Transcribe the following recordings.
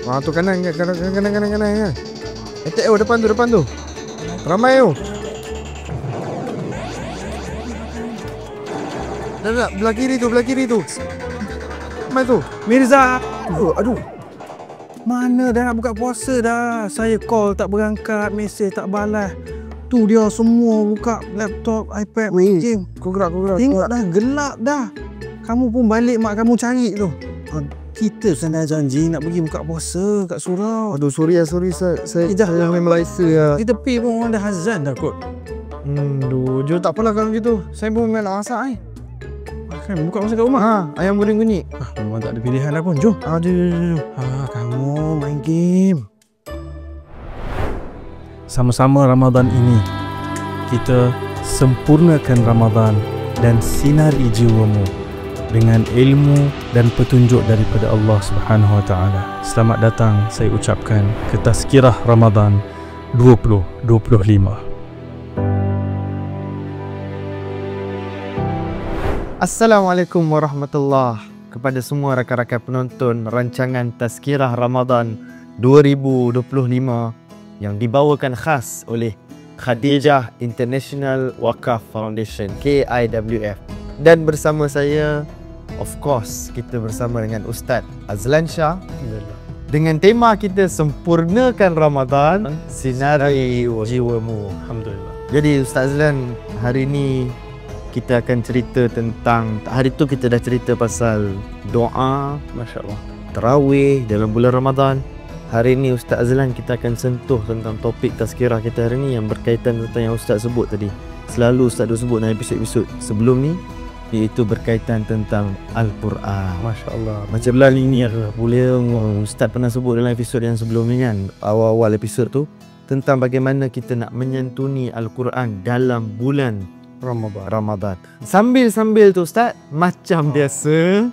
Tu kanan kan. Depan tu. Ramai tu. Dah, belah kiri tu. Ramai tu. Mirza. Aduh. Mana dah nak buka puasa dah. Saya call tak berangkat, mesej tak balas. Tu dia semua buka laptop, iPad, game. Kau gerak. Tengok dah, gelap dah. Kamu pun balik mak kamu cari tu. Kita senang janji nak pergi buka puasa kat surau. Aduh, sorry saya yang main Malaysia lah. Di tepi pun orang dah azan dah kot. Jom tak apalah kalau gitu. Saya pun memang nak masak Kan buka puasa kat rumah. ayam goreng kunyit. Memang tak ada pilihan dah pun. Jom. Aduh. Kamu main game. Sama-sama Ramadan ini, kita sempurnakan Ramadan dan sinari jiwamu dengan ilmu dan petunjuk daripada Allah Subhanahu Wa Taala. Selamat datang saya ucapkan ke Tazkirah Ramadan 2025. Assalamualaikum warahmatullahi kepada semua rakan-rakan penonton rancangan Tazkirah Ramadan 2025 yang dibawakan khas oleh Khadijah International Wakaf Foundation KIWF. Dan bersama saya, of course, kita bersama dengan Ustaz Azlan Shah. Dengan tema kita sempurnakan Ramadan, sinari jiwamu. Alhamdulillah. Jadi Ustaz Azlan, hari ini kita akan cerita tentang, hari tu kita dah cerita pasal doa, Masya-Allah, tarawih dalam bulan Ramadan. Hari ini Ustaz Azlan kita akan sentuh tentang topik tazkirah kita hari ni yang berkaitan tentang yang Ustaz sebut tadi. Selalu Ustaz sebut dalam episod-episod sebelum ni, iaitu berkaitan tentang Al-Quran. Masya-Allah. Macam bulan ini boleh Ustaz pernah sebut dalam episod yang sebelum ni kan, awal-awal episod tu, tentang bagaimana kita nak menyantuni Al-Quran dalam bulan Ramadan. Sambil-sambil tu Ustaz, macam biasa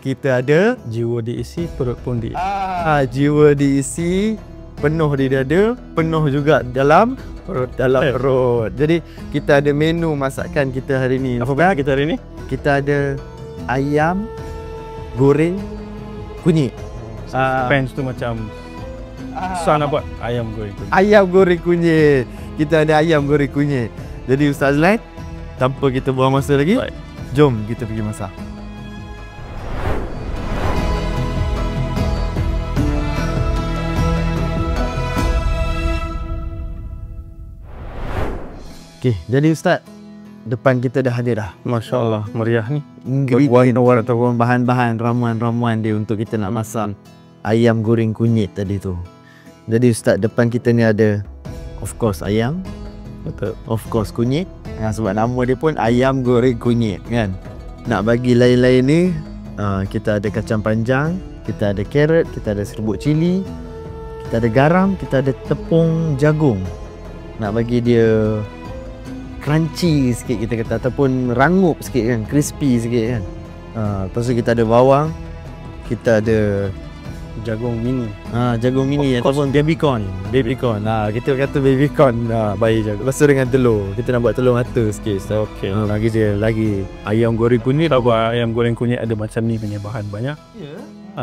kita ada Jiwa diisi, perut pun diisi. Jiwa diisi, penuh di dada, penuh juga dalam perut. Jadi kita ada menu masakan kita hari ni. Apa benda kita hari ni? Kita ada ayam goreng kunyit. Pens tu macam Susah nak buat ayam goreng kunyit. Ayam goreng kunyit. Kita ada ayam goreng kunyit. Jadi Ustaz Azlan, tanpa kita buang masa lagi, baik, jom kita pergi masak. Okey, jadi Ustaz, depan kita dah hadir dah. Masya-Allah, meriah ni. Ingredient ataupun bahan-bahan ramuan-ramuan dia untuk kita nak masak ayam goreng kunyit tadi tu. Jadi Ustaz, depan kita ni ada of course ayam, betul, of course kunyit. Sebab nama dia pun ayam goreng kunyit kan. Nak bagi lain-lain ni, kita ada kacang panjang, kita ada carrot, kita ada serbuk cili, kita ada garam, kita ada tepung jagung. Nak bagi dia crunchy sikit kita kata, ataupun rangup sikit kan, crispy sikit kan. Lepas tu kita ada bawang, kita ada jagung mini. Jagung mini ataupun baby corn. Kita kata baby corn, bayi jagung. Lepas tu dengan telur, kita nak buat telur mata sikit. So, Okey. lagi Ayam goreng kunyit, tak buat ayam goreng kunyit ada macam ni punya bahan banyak. Ya.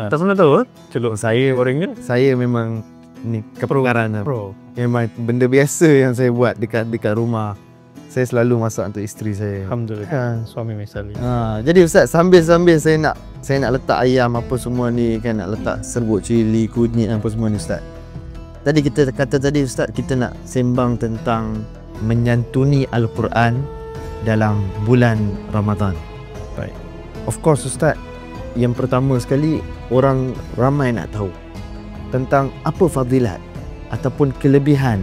Tak pernah tahu celup saya gorengnya. Saya memang ni keperluan Pro. memang benda biasa yang saya buat dekat rumah. Saya selalu masak untuk isteri saya. Alhamdulillah. Suami misali. Jadi Ustaz, sambil-sambil saya nak letak ayam apa semua ni kan, nak letak serbuk cili, kunyit apa semua ni Ustaz. Tadi kita kata tadi Ustaz, kita nak sembang tentang menyantuni Al-Quran dalam bulan Ramadan. Baik. Of course Ustaz, yang pertama sekali orang ramai nak tahu tentang apa fadilat ataupun kelebihan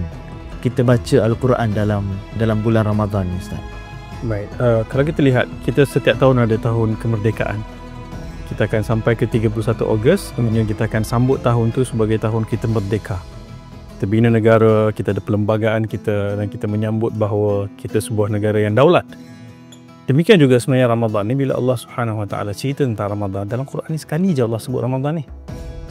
kita baca Al-Quran dalam bulan Ramadan ni Ustaz. Baik, kalau kita lihat, kita setiap tahun ada tahun kemerdekaan. Kita akan sampai ke 31 Ogos, kemudian kita akan sambut tahun tu sebagai tahun kita merdeka. Kita bina negara, kita ada perlembagaan kita, dan kita menyambut bahawa kita sebuah negara yang daulat. Demikian juga sebenarnya Ramadan ni, bila Allah Subhanahu Wa Taala cerita tentang Ramadan dalam Quran ni, sekali je Allah sebut Ramadan ni.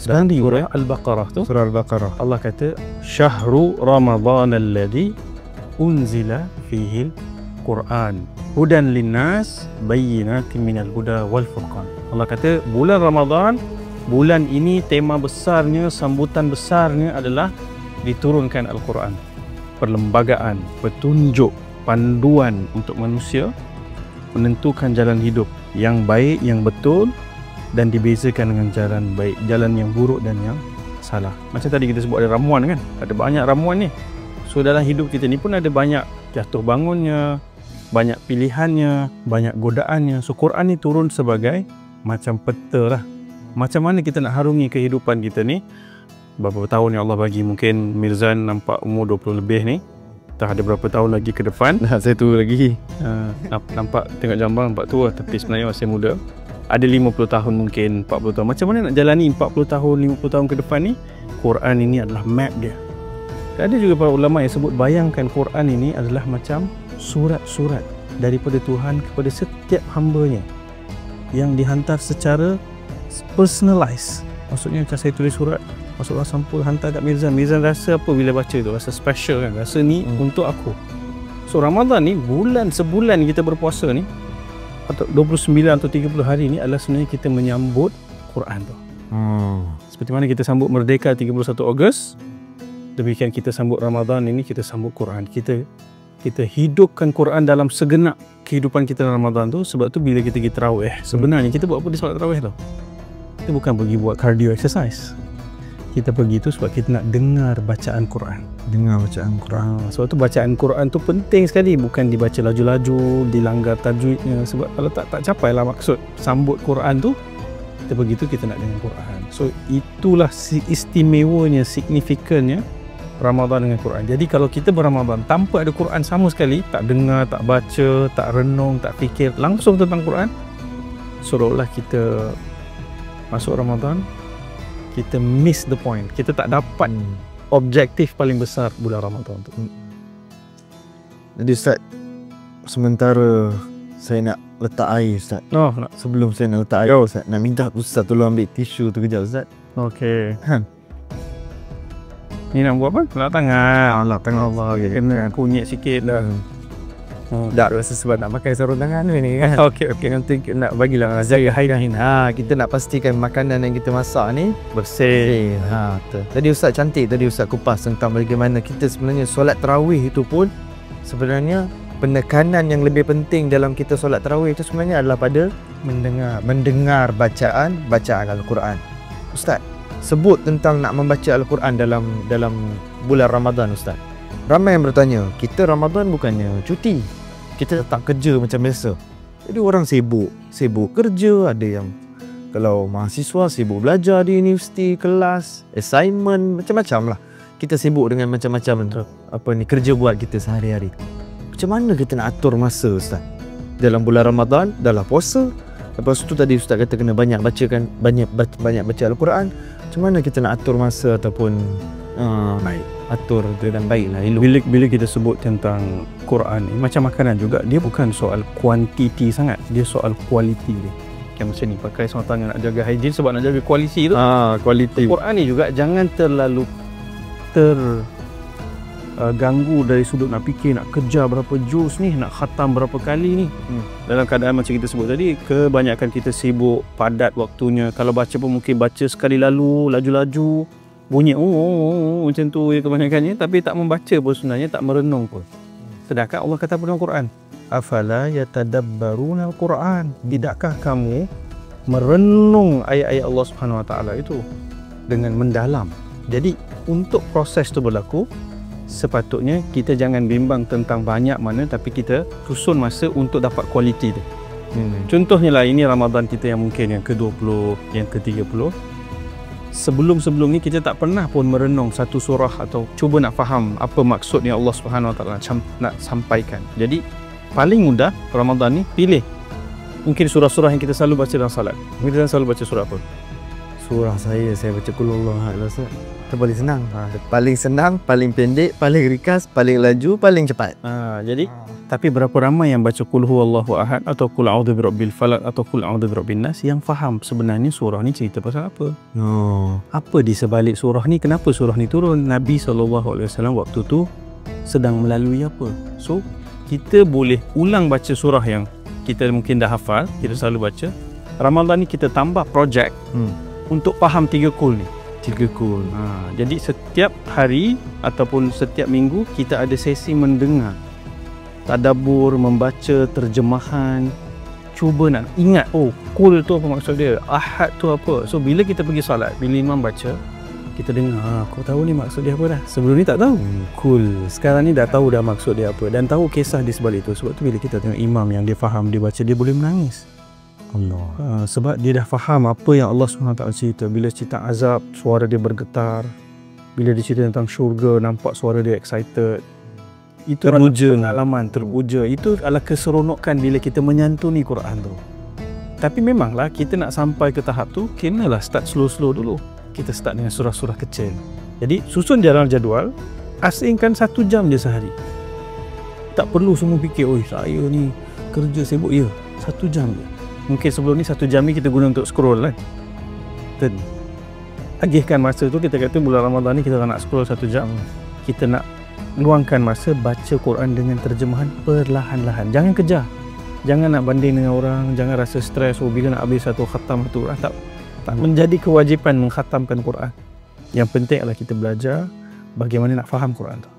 Dan di surah Al-Baqarah tu, Surah Al-Baqarah, Allah kata Syahru Ramadan alladhi unzila fihi Quran hudan linnas bayyinatin minal huda wal furqan. Allah kata bulan Ramadan Bulan ini tema besarnya, sambutan besarnya adalah diturunkan Al-Quran. Perlembagaan, petunjuk, panduan untuk manusia menentukan jalan hidup yang baik, yang betul, dan dibezakan dengan jalan baik, jalan yang buruk dan yang salah. Macam tadi kita sebut ada ramuan kan, ada banyak ramuan ni. So dalam hidup kita ni pun ada banyak jatuh bangunnya, banyak pilihannya, banyak godaannya. So Quran ni turun sebagai macam peta lah. Macam mana kita nak harungi kehidupan kita ni. Berapa tahun yang Allah bagi, mungkin Mirzan nampak umur 20 lebih ni, tak ada berapa tahun lagi ke depan. Saya tua lagi. Nampak tengok gambar nampak tua, tapi sebenarnya masih muda. Ada 50 tahun mungkin, 40 tahun. Macam mana nak jalani 40 tahun, 50 tahun ke depan ni? Quran ini adalah map dia. Ada juga para ulama yang sebut, bayangkan Quran ini adalah macam surat-surat daripada Tuhan kepada setiap hamba-Nya yang dihantar secara personalized. Maksudnya macam saya tulis surat, masuklah sampul, hantar kat Mirzan. Mirzan rasa apa bila baca tu? Rasa special kan? Rasa ni untuk aku. So Ramadan ni, sebulan kita berpuasa ni, atau 29 atau 30 hari ni adalah sebenarnya kita menyambut Quran tu. Seperti mana kita sambut Merdeka 31 Ogos, demikian kita sambut Ramadan ini, kita sambut Quran. Kita hidupkan Quran dalam segenap kehidupan kita dalam Ramadan tu. Sebab tu bila kita pergi tarawih, sebenarnya kita buat apa di solat tarawih tu? Kita bukan pergi buat cardio exercise. Kita pergi tu sebab kita nak dengar bacaan Quran. Sebab tu bacaan Quran tu penting sekali. Bukan dibaca laju-laju, dilanggar tajwidnya. Sebab kalau tak capailah maksud sambut Quran tu, kita pergi tu kita nak dengar Quran. So itulah istimewanya, signifikannya Ramadan dengan Quran. Jadi kalau kita berRamadan tanpa ada Quran sama sekali, tak dengar, tak baca, tak renung, tak fikir langsung tentang Quran, seolah-olah kita masuk Ramadan, kita miss the point. Kita tak dapat objektif paling besar bulan Ramadan tu. Jadi Ustaz, sementara saya nak letak air Ustaz. Sebelum saya nak letak air Ustaz, nak minta Ustaz tolong ambil tisu tu kejap Ustaz. Okey. Ni nak buat apa? Lap tangan. Lap tangan Allah. Kena kunyit sikit dah. Tak rasa sebab nak pakai sarung tangan ni kan. Okey, nanti nak bagilah jaga hygiene. Kita nak pastikan makanan yang kita masak ni bersih. Betul. Tadi Ustaz cantik Ustaz kupas tentang bagaimana kita sebenarnya solat tarawih itu pun sebenarnya penekanan yang lebih penting dalam kita solat tarawih itu sebenarnya adalah pada mendengar bacaan Al-Quran. Ustaz, sebut tentang nak membaca Al-Quran dalam bulan Ramadan Ustaz. Ramai yang bertanya, kita Ramadan bukannya cuti, kita tak kerja macam biasa. Jadi orang sibuk kerja, ada yang kalau mahasiswa sibuk belajar di universiti, kelas, assignment, macam-macam lah. Kita sibuk dengan macam-macam kerja buat kita sehari-hari. Macam mana kita nak atur masa Ustaz? Dalam bulan Ramadan, dalam puasa, lepas tu tadi Ustaz kata kena banyak baca Al-Quran. Macam mana kita nak atur masa ataupun atur dengan baiklah elok. Bila kita sebut tentang Quran ni, macam makanan juga, dia bukan soal kuantiti sangat, dia soal kualiti dia. Macam ni, pakai sarung tangan nak jaga hygiene sebab nak jaga kualiti tu. Kualiti. Quran ni juga jangan terlalu ganggu dari sudut nak fikir, nak kejar berapa juz ni, nak khatam berapa kali ni. Dalam keadaan macam kita sebut tadi, kebanyakan kita sibuk, padat waktunya. Kalau baca pun mungkin baca sekali lalu, laju-laju, bunyi macam tu ya kebanyakannya, tapi tak membaca pun sebenarnya, tak merenung pun. Sedangkan Allah kata dalam Quran, afala yatadabbaruna al-Quran, tidakkah kamu merenung ayat-ayat Allah Subhanahu Wa Taala itu dengan mendalam. Jadi untuk proses tu berlaku, sepatutnya kita jangan bimbang tentang banyak mana, tapi kita susun masa untuk dapat kualiti dia. Contohnya lah, ini Ramadan kita yang mungkin yang ke-20, yang ke-30. Sebelum-sebelum ni kita tak pernah pun merenung satu surah atau cuba nak faham apa maksud yang Allah Subhanahu Wa Taala nak sampaikan. Jadi paling mudah Ramadan ni pilih mungkin surah-surah yang kita selalu baca dalam salat. Kita selalu baca surah apa? Surah saya baca Qul Huwallahu Ahad Ustaz. Itu paling senang. Paling senang, paling pendek, paling ringkas, paling laju, paling cepat. Jadi tapi berapa ramai yang baca Qul Huwallahu Ahad atau Qul A'udzu Birabbil Falaq atau Qul A'udzu Birabbin Nas yang faham sebenarnya surah ni cerita pasal apa? Apa di sebalik surah ni? Kenapa surah ni turun? Nabi SAW waktu tu sedang melalui apa? So kita boleh ulang baca surah yang kita mungkin dah hafal, kita selalu baca. Ramadan ni kita tambah projek. untuk faham 3 kul ni. 3 kul. Jadi setiap hari ataupun setiap minggu kita ada sesi mendengar, tadabbur, membaca terjemahan, cuba nak ingat, oh kul tu apa maksud dia, ahad tu apa. So bila kita pergi solat, bila imam baca, kita dengar, aku tahu ni maksud dia apa dah. Sebelum ni tak tahu. Cool. Sekarang ni dah tahu dah maksud dia apa dan tahu kisah di sebalik itu. Sebab tu bila kita tengok imam yang dia faham, dia baca, dia boleh menangis. Allah. Sebab dia dah faham apa yang Allah SWT cerita. Bila cerita azab, suara dia bergetar. Bila dia cerita tentang syurga, nampak suara dia excited. Itu terpuja, pengalaman terpuja. Itu adalah keseronokan bila kita menyantuni Quran tu. Tapi memanglah kita nak sampai ke tahap tu, kenalah start slow-slow dulu. Kita start dengan surah-surah kecil. Jadi susun jadual, asingkan 1 jam je sehari. Tak perlu semua fikir, oi saya ni kerja sibuk. Ya, 1 jam je. Mungkin sebelum ni 1 jam ni kita guna untuk scroll kan. Kita agihkan masa tu, kita kata bulan Ramadan ni kita tak nak scroll 1 jam. Kita nak luangkan masa baca Quran dengan terjemahan perlahan-lahan. Jangan kejar. Jangan nak banding dengan orang, jangan rasa stres, oh bila nak habis satu khatam satu Quran. Tak menjadi kewajipan mengkhatamkan Quran. Yang penting adalah kita belajar bagaimana nak faham Quran tu.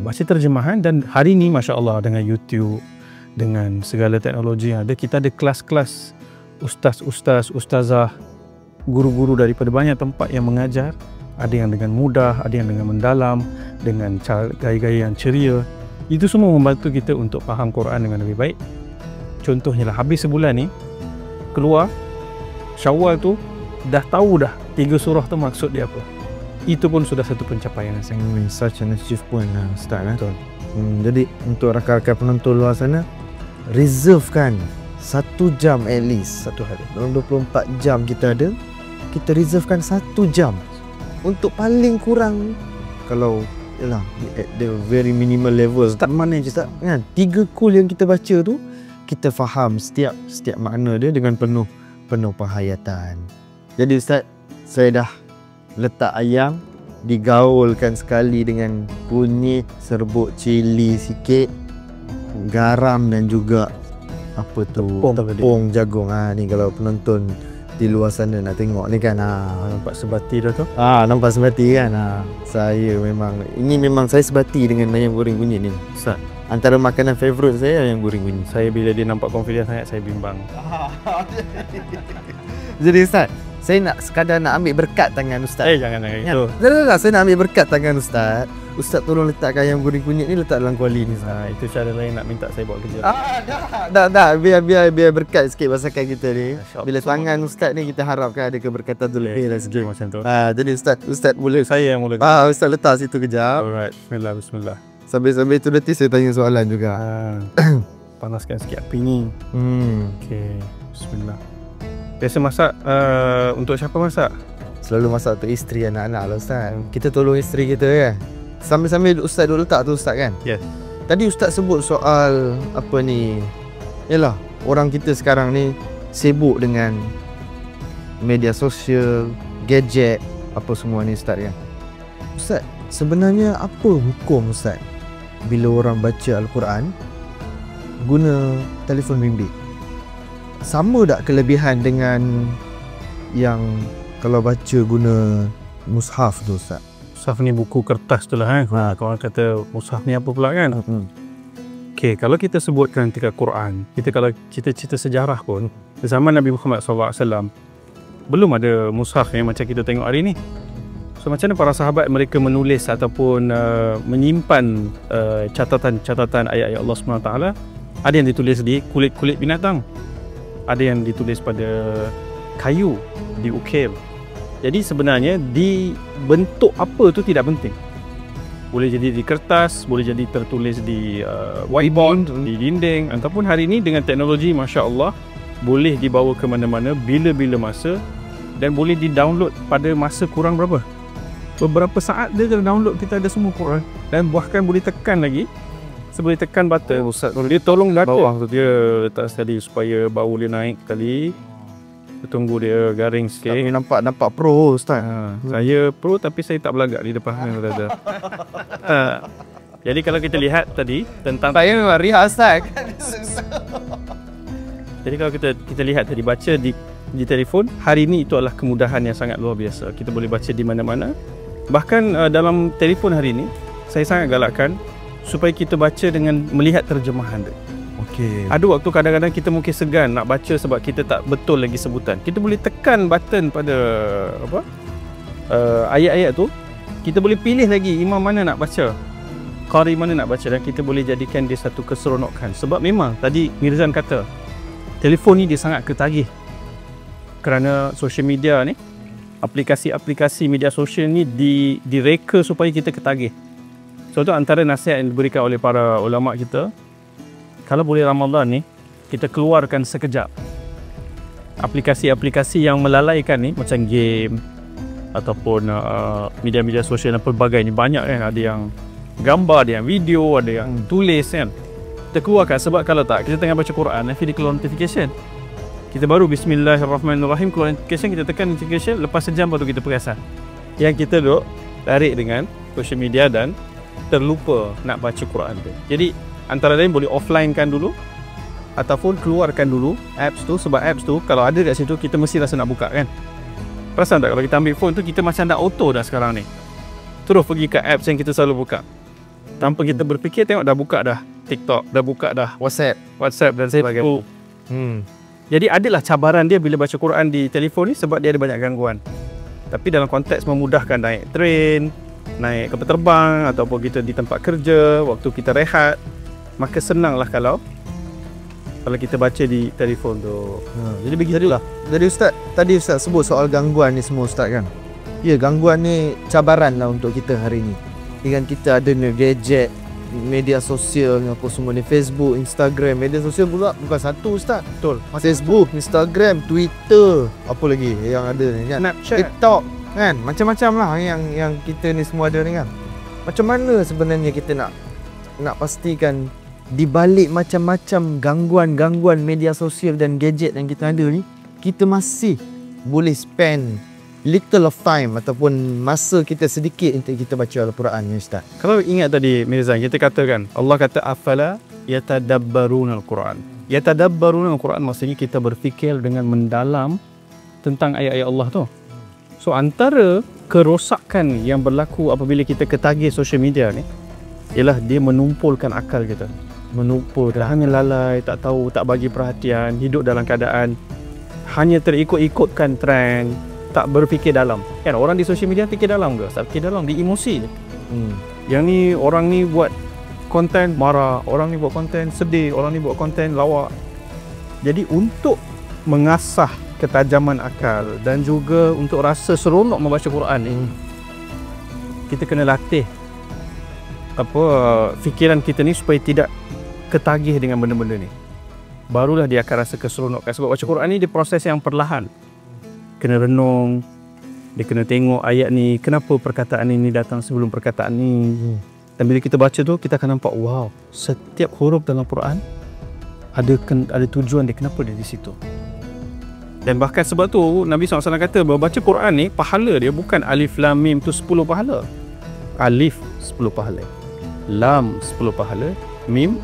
Baca terjemahan. Dan hari ni masya-Allah dengan YouTube, dengan segala teknologi yang ada, kita ada kelas-kelas ustaz-ustaz, ustazah, guru-guru daripada banyak tempat yang mengajar. Ada yang dengan mudah, ada yang dengan mendalam, dengan gaya-gaya yang ceria. Itu semua membantu kita untuk faham Quran dengan lebih baik. Contohnya lah, habis sebulan ni keluar Syawal tu dah tahu dah 3 surah tu maksud dia apa. Itu pun sudah satu pencapaian yang sangat. Such an achievement lah Ustaz. Betul. Jadi untuk rakan-rakan penonton luar sana, reservekan 1 jam at least satu hari. Dalam 24 jam kita ada, kita reservekan 1 jam untuk paling kurang, kalau yalah at the very minimal level, start mana je Ustaz kan, 3 kul yang kita baca tu kita faham setiap makna dia dengan penuh penghayatan. Jadi Ustaz, saya dah letak ayam, digaulkan sekali dengan kunyit, serbuk cili sikit, garam dan juga apa tu, tepung jagung. Ni kalau penonton di luar sana nak tengok ni kan, nampak sebati dah tu. Nampak sebati kan. Ini memang saya sebati dengan ayam goreng kunyit ni Ustaz. Antara makanan favourite saya ayam goreng kunyit. Saya bila dia nampak confident sangat, saya bimbang. Jadi Ustaz, saya nak sekadar nak ambil berkat tangan Ustaz. Jangan itu. Tak, saya nak ambil berkat tangan Ustaz. Ustaz tolong letakkan ayam goreng kunyit ni letak dalam kuali ni. Itu cara lain nak minta saya buat kerja. Dah. Biar berkat sikit masakan kita ni. Bila tangan Ustaz ni, kita harapkan ada keberkatan tu lebih lah sikit macam tu. Jadi Ustaz boleh. Saya yang mula. Ustaz letak situ kejap. Alright. Bismillah. Sambil tu nanti saya tanya soalan juga. Panaskan sikit api ni. Okey. Bismillah. Biasa masak untuk siapa masak? Selalu masak untuk isteri, anak-anak lah Ustaz. Kita tolong isteri kita kan. Sambil Ustaz duduk letak tu Ustaz kan. Yes. Tadi Ustaz sebut soal apa ni, yalah orang kita sekarang ni sibuk dengan media sosial, gadget, apa semua ni Ustaz kan. Ustaz, sebenarnya apa hukum Ustaz bila orang baca Al-Quran guna telefon bimbit? Sama tak kelebihan dengan yang kalau baca guna mushaf tu Ustaz? Mushaf ni buku kertas tu lah Kalau orang kata mushaf ni apa pula kan? Okey, kalau kita sebutkan ketika Quran, kalau cerita sejarah pun, zaman Nabi Muhammad SAW belum ada mushaf yang macam kita tengok hari ni. So macam mana para sahabat mereka menulis ataupun menyimpan catatan ayat-ayat Allah SWT? Ada yang ditulis di kulit-kulit binatang, ada yang ditulis pada kayu, diukir. Jadi sebenarnya di bentuk apa tu tidak penting. Boleh jadi di kertas, boleh jadi tertulis di whiteboard, di dinding, ataupun hari ini dengan teknologi masya-Allah boleh dibawa ke mana-mana bila-bila masa dan boleh di-download pada masa kurang berapa? Beberapa saat dia download, kita ada semua Quran dan bahkan boleh tekan lagi. Boleh tekan button. Ustaz, dia tolong bawah tu dia letak sekali supaya bau dia naik sekali. Tunggu dia garing sikit. Tapi nampak pro Ustaz. Saya pro tapi saya tak belagak di depan kamera. Jadi kalau kita lihat tadi tentang, saya memang rehat Ustaz. Jadi kalau kita lihat tadi, baca di di telefon, hari ini itu adalah kemudahan yang sangat luar biasa. Kita boleh baca di mana-mana. Bahkan dalam telefon hari ini, saya sangat galakkan supaya kita baca dengan melihat terjemahan dia. Okey. Ada waktu kadang-kadang kita mungkin segan nak baca sebab kita tak betul lagi sebutan. Kita boleh tekan button pada ayat-ayat tu. Kita boleh pilih lagi imam mana nak baca, qari mana nak baca, dan kita boleh jadikan dia satu keseronokan. Sebab memang tadi Mirzan kata, telefon ni dia sangat ketagih. Kerana social media ni, aplikasi-aplikasi media sosial ni direka supaya kita ketagih. So tu antara nasihat yang diberikan oleh para ulama kita. Kalau boleh Ramadan ni, kita keluarkan sekejap aplikasi-aplikasi yang melalaikan ni, macam game ataupun media-media sosial dan pelbagai ni. Banyak kan, ada yang gambar, ada yang video, ada yang tulis kan. Kita keluarkan, sebab kalau tak, kita tengah baca Quran, nanti dia keluar notification. Kita baru Bismillahirrahmanirrahim, keluar notification, kita tekan notification, lepas sejam baru kita perasan yang kita duduk tarik dengan social media dan terlupa nak baca Quran tu. Jadi antara lain boleh offline kan dulu, ataupun keluarkan dulu apps tu. Sebab apps tu kalau ada kat situ, kita mesti rasa nak buka kan. Perasan tak kalau kita ambil phone tu, kita macam dah auto dah sekarang ni, terus pergi ke apps yang kita selalu buka. Tanpa kita berfikir, tengok dah buka dah TikTok, dah buka dah WhatsApp dan sebagainya. Jadi adalah cabaran dia bila baca Quran di telefon ni, sebab dia ada banyak gangguan. Tapi dalam konteks memudahkan naik train, naik kapal terbang, ataupun kita di tempat kerja, waktu kita rehat, maka senanglah kalau kita baca di telefon tu. Jadi begitulah. Jadi Ustaz sebut soal gangguan ni semua Ustaz kan. Ya, gangguan ni cabaran lah untuk kita hari ni. Dengan kita ada ni gadget, media sosial apa semua ni, Facebook, Instagram. Media sosial pula bukan satu Ustaz. Betul. Facebook, Instagram, Twitter, apa lagi yang ada ni kan? Snapchat, TikTok kan, macam-macam lah yang kita ni semua ada ni kan. Macam mana sebenarnya kita nak pastikan di balik macam-macam gangguan media sosial dan gadget yang kita ada ni, kita masih boleh spend little of time ataupun masa kita sedikit untuk kita baca Al-Quran ni Ustaz. Kalau ingat tadi Mirzan, kita katakan Allah kata afala yatadabbaruna al-Quran. Yatadabbaruna al-Quran maksudnya kita berfikir dengan mendalam tentang ayat-ayat Allah tu. So antara kerosakan yang berlaku apabila kita ketagih social media ni ialah dia menumpulkan akal kita. Hanya lalai, tak tahu, tak bagi perhatian, hidup dalam keadaan hanya terikut-ikutkan trend, tak berfikir dalam. Kan orang di social media fikir dalam ke? Tak fikir dalam, di emosi je. Yang ni, orang ni buat konten marah, orang ni buat konten sedih, orang ni buat konten lawak. Jadi untuk mengasah ketajaman akal dan juga untuk rasa seronok membaca Quran ni, kita kena latih fikiran kita ni supaya tidak ketagih dengan benda-benda ni. Barulah dia akan rasa keseronokan. Sebab baca Quran ni dia proses yang perlahan. Kena renung, dia kena tengok ayat ni, kenapa perkataan ini datang sebelum perkataan ni. Dan bila kita baca tu, kita akan nampak, wow, setiap huruf dalam Quran ada tujuan dia, kenapa dia di situ. Dan bahkan sebab tu Nabi SAW kata bahawa baca Quran ni, pahala dia bukan alif lam mim tu 10 pahala. Alif 10 pahala, lam 10 pahala, mim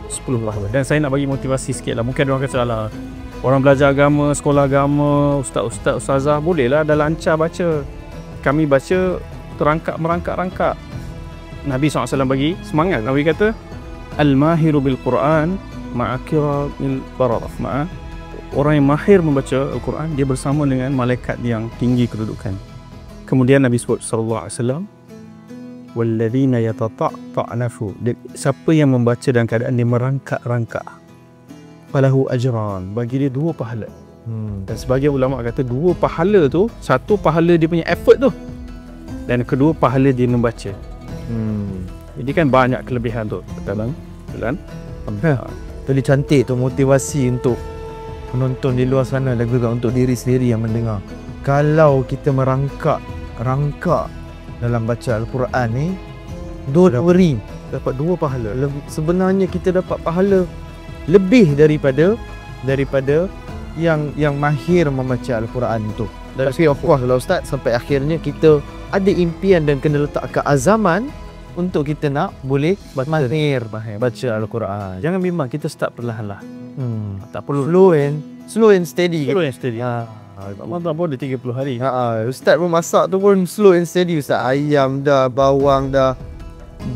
10 pahala. Dan saya nak bagi motivasi sikit lah. Mungkin orang kata lah, orang belajar agama, sekolah agama, ustaz-ustaz, ustazah, bolehlah dah lancar baca. Kami baca terangkap-merangkak-rangkak. Nabi SAW bagi semangat. Nabi kata, Al-mahiru bil-Quran ma'akiril baradaf. Orang yang mahir membaca Al-Quran, dia bersama dengan malaikat yang tinggi kedudukan. Kemudian Nabi sebut SAW, Walladzina yatata'nafu. Siapa yang membaca dalam keadaan dia merangkak-rangkak, falahu ajran, bagi dia 2 pahala. Dan sebagian ulama kata 2 pahala tu, satu pahala dia punya effort tu, dan kedua pahala dia membaca. Jadi kan banyak kelebihan tu dalam Jadi cantik tu motivasi untuk penonton di luar sana dan juga untuk diri sendiri yang mendengar. Kalau kita merangkak dalam baca Al-Quran ni, don't worry, dapat 2 pahala. Sebenarnya kita dapat pahala lebih daripada yang mahir membaca Al-Quran tu. Tapi of course lah Ustaz, sampai akhirnya kita ada impian dan kena letak keazaman untuk kita nak boleh mahir baca Al-Quran. Jangan bimbang, kita start perlahan lah. Tak perlu fluent slow and steady. Slow and steady. Ha. Ramadan pun ada 30 hari. Ustaz pun masak tu pun slow and steady Ustaz. Ayam dah, bawang dah,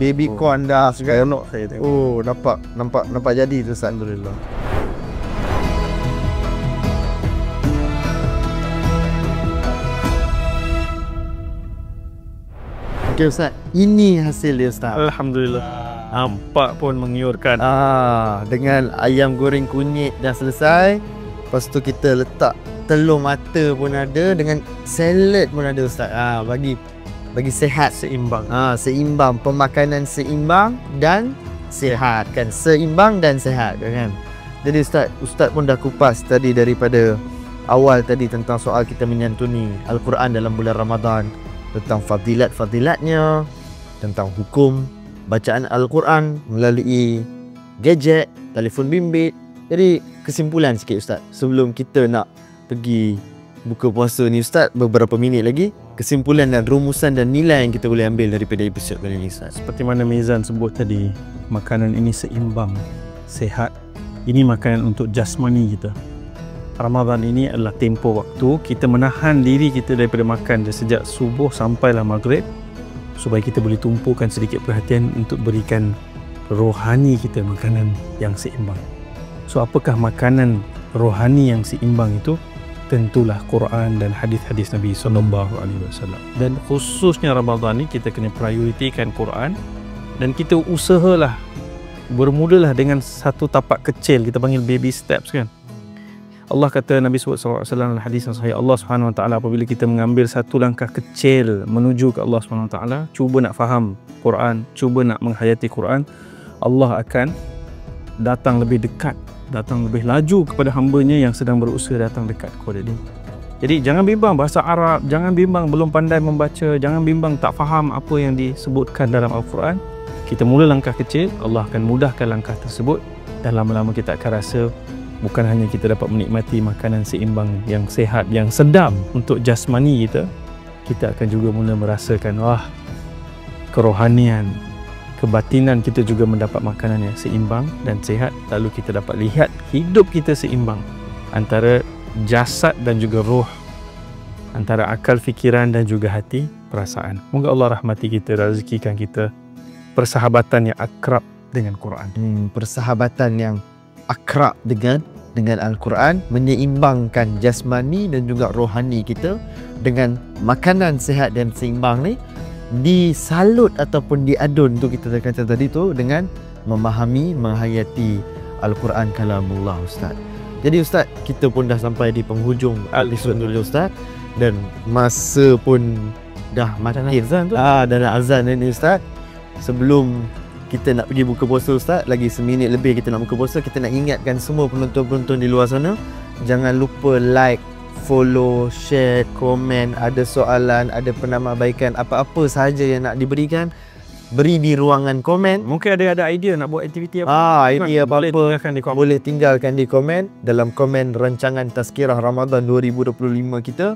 baby corn dah, Seronok saya tengok. Oh, nampak jadi tu Ustaz. Alhamdulillah. Okey Ustaz, ini hasil dia Ustaz. Alhamdulillah. Nampak pun mengiurkan. Dengan ayam goreng kunyit dah selesai. Lepas tu kita letak telur mata pun ada, dengan salad pun ada Ustaz. Bagi sihat, Seimbang. seimbang, pemakanan seimbang dan sihat kan. Seimbang dan sihat kan. Jadi Ustaz pun dah kupas tadi daripada awal tadi tentang soal kita menyantuni Al-Quran dalam bulan Ramadan, tentang fadilat-fadilatnya, tentang hukum bacaan Al-Quran melalui gadget, telefon bimbit. Jadi kesimpulan sikit Ustaz, sebelum kita nak pergi buka puasa ni Ustaz, beberapa minit lagi, kesimpulan dan rumusan dan nilai yang kita boleh ambil daripada episod kali ni Ustaz. Seperti mana Mizan sebut tadi, makanan ini seimbang, sehat. Ini makanan untuk jasmani kita. Ramadan ini adalah tempoh waktu kita menahan diri kita daripada makan dari sejak subuh sampailah maghrib, supaya kita boleh tumpukan sedikit perhatian untuk berikan rohani kita makanan yang seimbang. So apakah makanan rohani yang seimbang itu? Tentulah Quran dan hadis-hadis Nabi SAW. Dan khususnya Ramadan ni kita kena prioritikan Quran, dan kita usahalah bermulalah dengan satu tapak kecil, kita panggil baby steps kan. Allah kata, Nabi SAW dalam hadis yang sahih, Allah SWT apabila kita mengambil satu langkah kecil menuju ke Allah SWT, cuba nak faham Quran, cuba nak menghayati Quran, Allah akan datang lebih dekat, datang lebih laju kepada hamba-Nya yang sedang berusaha datang dekat kepada Dia. Jadi jangan bimbang bahasa Arab, jangan bimbang belum pandai membaca, jangan bimbang tak faham apa yang disebutkan dalam Al-Quran. Kita mula langkah kecil, Allah akan mudahkan langkah tersebut, dan lama-lama kita akan rasa bukan hanya kita dapat menikmati makanan seimbang yang sehat, yang sedap untuk jasmani kita, kita akan juga mula merasakan kerohanian, kebatinan kita juga mendapat makanan yang seimbang dan sehat. Lalu kita dapat lihat hidup kita seimbang antara jasad dan juga roh, antara akal fikiran dan juga hati perasaan. Moga Allah rahmati kita dan rezekikan kita persahabatan yang akrab dengan Quran. Persahabatan yang akrab dengan Al-Quran, menyeimbangkan jasmani dan juga rohani kita dengan makanan sihat dan seimbang ni, disalut ataupun diadun tu kita kata tadi tu dengan memahami, menghayati Al-Quran kalamullah Ustaz. Jadi Ustaz, kita pun dah sampai di penghujung episod dulu Ustaz, dan masa pun dah macam azan tu. Dan azan ni Ustaz. Sebelum kita nak pergi buka puasa Ustaz, lagi seminit lebih kita nak buka puasa, kita nak ingatkan semua penonton-penonton di luar sana, jangan lupa like, follow, share, komen, ada soalan, ada penambahbaikan, apa-apa sahaja yang nak diberikan, beri di ruangan komen. Mungkin ada idea nak buat aktiviti apa. Idea apa-apa boleh tinggalkan di komen, dalam komen rancangan Tazkirah Ramadan 2025 kita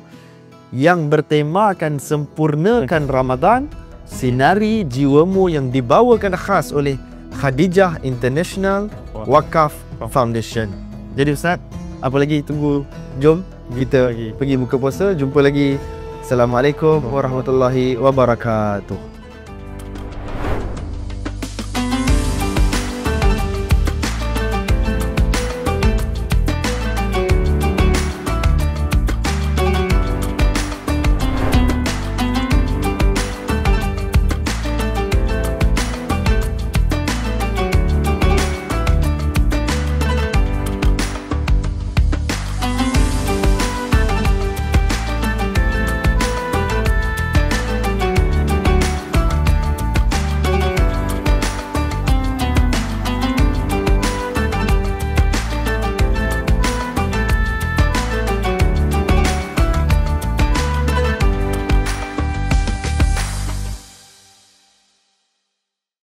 yang bertemakan sempurnakan Ramadan, sinari jiwamu, yang dibawakan khas oleh Khadijah International Wakaf Foundation. Jadi Ustaz, apa lagi tunggu, jom kita pergi buka puasa. Jumpa lagi. Assalamualaikum warahmatullahi wabarakatuh.